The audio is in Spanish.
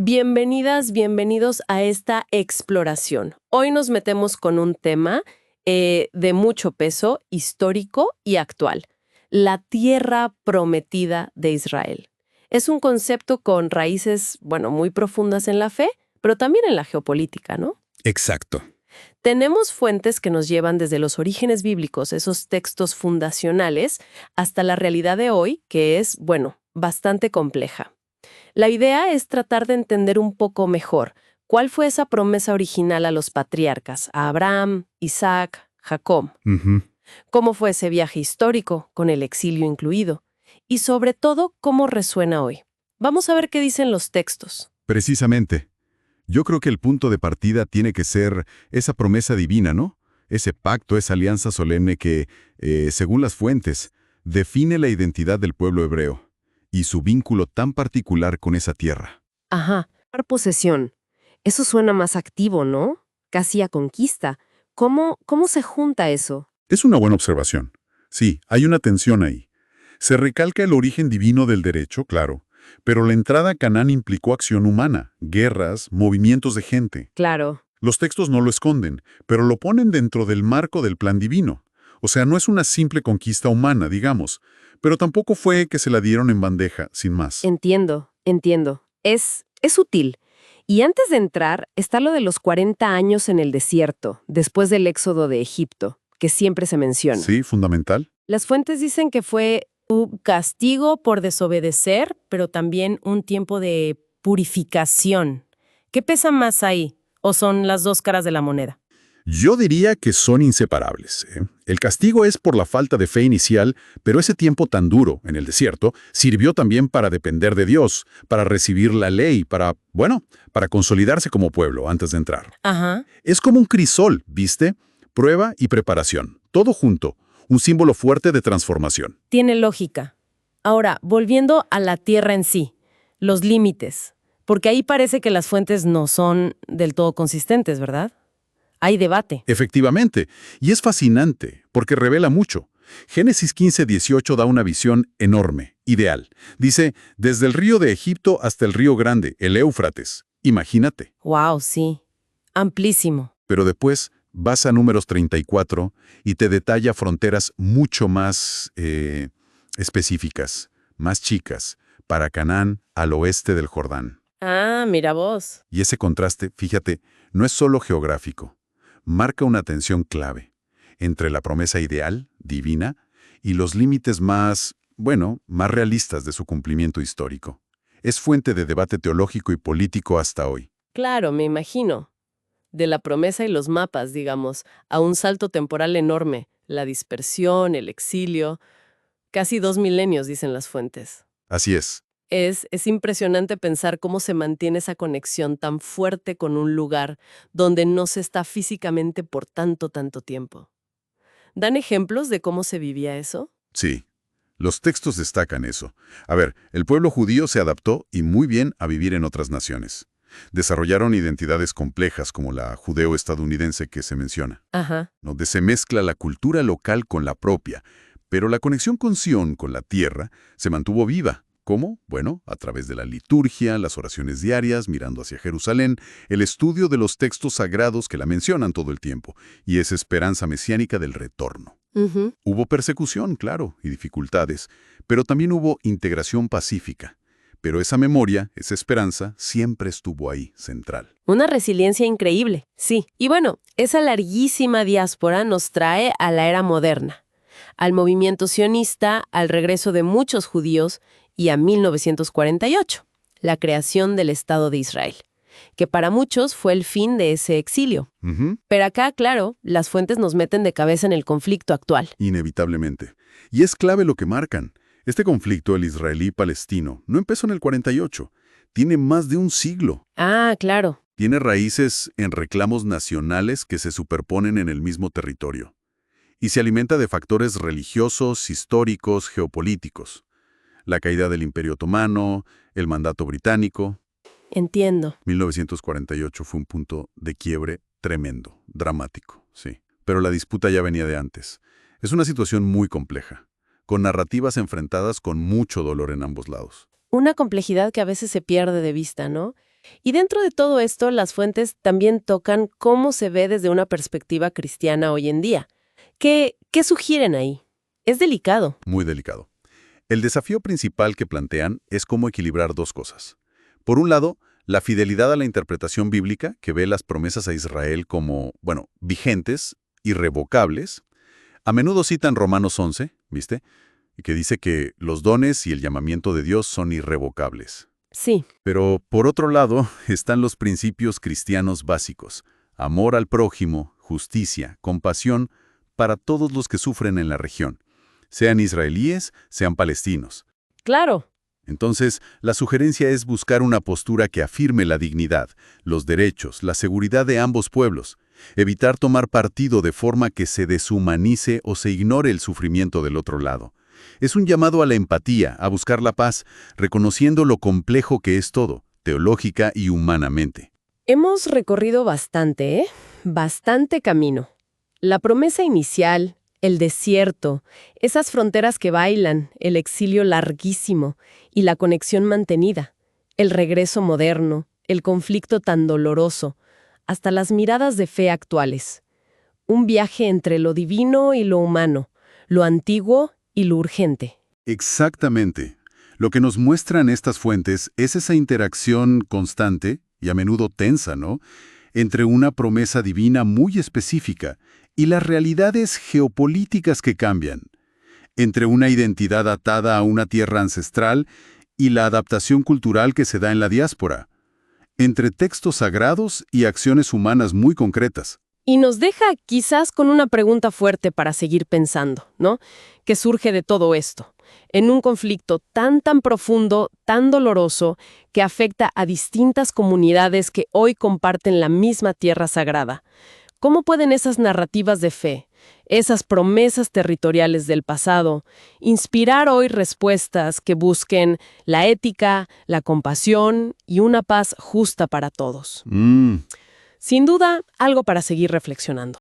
Bienvenidas, bienvenidos a esta exploración. Hoy nos metemos con un tema de mucho peso histórico y actual, la tierra prometida de Israel. Es un concepto con raíces, bueno, muy profundas en la fe, pero también en la geopolítica, ¿no? Exacto. Tenemos fuentes que nos llevan desde los orígenes bíblicos, esos textos fundacionales, hasta la realidad de hoy, que es, bueno, bastante compleja. La idea es tratar de entender un poco mejor cuál fue esa promesa original a los patriarcas, a Abraham, Isaac, Jacob. Ujú. Cómo fue ese viaje histórico, con el exilio incluido. Y sobre todo, cómo resuena hoy. Vamos a ver qué dicen los textos. Precisamente. Yo creo que el punto de partida tiene que ser esa promesa divina, ¿no? Ese pacto, esa alianza solemne que, según las fuentes, define la identidad del pueblo hebreo y su vínculo tan particular con esa tierra. Ajá, tomar posesión. Eso suena más activo, ¿no? Casi a conquista. ¿Cómo se junta eso? Es una buena observación. Sí, hay una tensión ahí. Se recalca el origen divino del derecho, claro, pero la entrada a Canaán implicó acción humana, guerras, movimientos de gente. Claro. Los textos no lo esconden, pero lo ponen dentro del marco del plan divino. O sea, no es una simple conquista humana, digamos, pero tampoco fue que se la dieron en bandeja, sin más. Entiendo. Es sutil. Y antes de entrar, está lo de los 40 años en el desierto, después del éxodo de Egipto, que siempre se menciona. Sí, fundamental. Las fuentes dicen que fue Un castigo por desobedecer, pero también un tiempo de purificación. ¿Qué pesa más ahí? ¿O son las dos caras de la moneda? Yo diría que son inseparables, ¿eh? El castigo es por la falta de fe inicial, pero ese tiempo tan duro en el desierto sirvió también para depender de Dios, para recibir la ley, para consolidarse como pueblo antes de entrar. Ajá. Es como un crisol, ¿viste? Prueba y preparación, todo junto, un símbolo fuerte de transformación. Tiene lógica. Ahora, volviendo a la tierra en sí, los límites, porque ahí parece que las fuentes no son del todo consistentes, ¿verdad? Hay debate. Efectivamente, y es fascinante, porque revela mucho. Génesis 15:18 da una visión enorme, ideal. Dice, desde el río de Egipto hasta el río grande, el Éufrates. Imagínate. Wow, sí. Amplísimo. Pero después vas a Números 34 y te detalla fronteras mucho más específicas, más chicas, para Canaán al oeste del Jordán. Ah, mira vos. Y ese contraste, fíjate, no es solo geográfico. Marca una tensión clave entre la promesa ideal, divina, y los límites más realistas de su cumplimiento histórico. Es fuente de debate teológico y político hasta hoy. Claro, me imagino. De la promesa y los mapas, digamos, a un salto temporal enorme, la dispersión, el exilio, casi 2 milenios, dicen las fuentes. Así es. Es impresionante pensar cómo se mantiene esa conexión tan fuerte con un lugar donde no se está físicamente por tanto tiempo. ¿Dan ejemplos de cómo se vivía eso? Sí. Los textos destacan eso. A ver, el pueblo judío se adaptó y muy bien a vivir en otras naciones. Desarrollaron identidades complejas como la judeo-estadounidense que se menciona, Ajá. donde se mezcla la cultura local con la propia, pero la conexión con Sión, con la tierra, se mantuvo viva. ¿Cómo? Bueno, a través de la liturgia, las oraciones diarias, mirando hacia Jerusalén, el estudio de los textos sagrados que la mencionan todo el tiempo, y esa esperanza mesiánica del retorno. Ujú. Hubo persecución, claro, y dificultades, pero también hubo integración pacífica. Pero esa memoria, esa esperanza, siempre estuvo ahí, central. Una resiliencia increíble, sí. Y bueno, esa larguísima diáspora nos trae a la era moderna, al movimiento sionista, al regreso de muchos judíos y a 1948, la creación del Estado de Israel, que para muchos fue el fin de ese exilio. Ujú. Pero acá, claro, las fuentes nos meten de cabeza en el conflicto actual. Inevitablemente. Y es clave lo que marcan. Este conflicto, el israelí-palestino, no empezó en el 48. Tiene más de un siglo. Ah, claro. Tiene raíces en reclamos nacionales que se superponen en el mismo territorio. Y se alimenta de factores religiosos, históricos, geopolíticos. La caída del Imperio Otomano, el mandato británico. Entiendo. 1948 fue un punto de quiebre tremendo, dramático, sí. Pero la disputa ya venía de antes. Es una situación muy compleja, con narrativas enfrentadas con mucho dolor en ambos lados. Una complejidad que a veces se pierde de vista, ¿no? Y dentro de todo esto, las fuentes también tocan cómo se ve desde una perspectiva cristiana hoy en día. ¿Qué sugieren ahí? Es delicado. Muy delicado. El desafío principal que plantean es cómo equilibrar dos cosas. Por un lado, la fidelidad a la interpretación bíblica, que ve las promesas a Israel como, vigentes, irrevocables. A menudo citan Romanos 11, ¿viste? Que dice que los dones y el llamamiento de Dios son irrevocables. Sí. Pero, por otro lado, están los principios cristianos básicos. Amor al prójimo, justicia, compasión para todos los que sufren en la región, sean israelíes, sean palestinos. Claro. Entonces, la sugerencia es buscar una postura que afirme la dignidad, los derechos, la seguridad de ambos pueblos, evitar tomar partido de forma que se deshumanice o se ignore el sufrimiento del otro lado. Es un llamado a la empatía, a buscar la paz, reconociendo lo complejo que es todo, teológica y humanamente. Hemos recorrido bastante, ¿eh? Bastante camino. La promesa inicial, el desierto, esas fronteras que bailan, el exilio larguísimo y la conexión mantenida, el regreso moderno, el conflicto tan doloroso, hasta las miradas de fe actuales. Un viaje entre lo divino y lo humano, lo antiguo y lo urgente. Exactamente. Lo que nos muestran estas fuentes es esa interacción constante, y a menudo tensa, ¿no?, entre una promesa divina muy específica y las realidades geopolíticas que cambian, entre una identidad atada a una tierra ancestral y la adaptación cultural que se da en la diáspora, entre textos sagrados y acciones humanas muy concretas. Y nos deja quizás con una pregunta fuerte para seguir pensando, ¿no? ¿Qué surge de todo esto? En un conflicto tan profundo, tan doloroso, que afecta a distintas comunidades que hoy comparten la misma tierra sagrada. ¿Cómo pueden esas narrativas de fe, esas promesas territoriales del pasado, inspirar hoy respuestas que busquen la ética, la compasión y una paz justa para todos? Sin duda, algo para seguir reflexionando.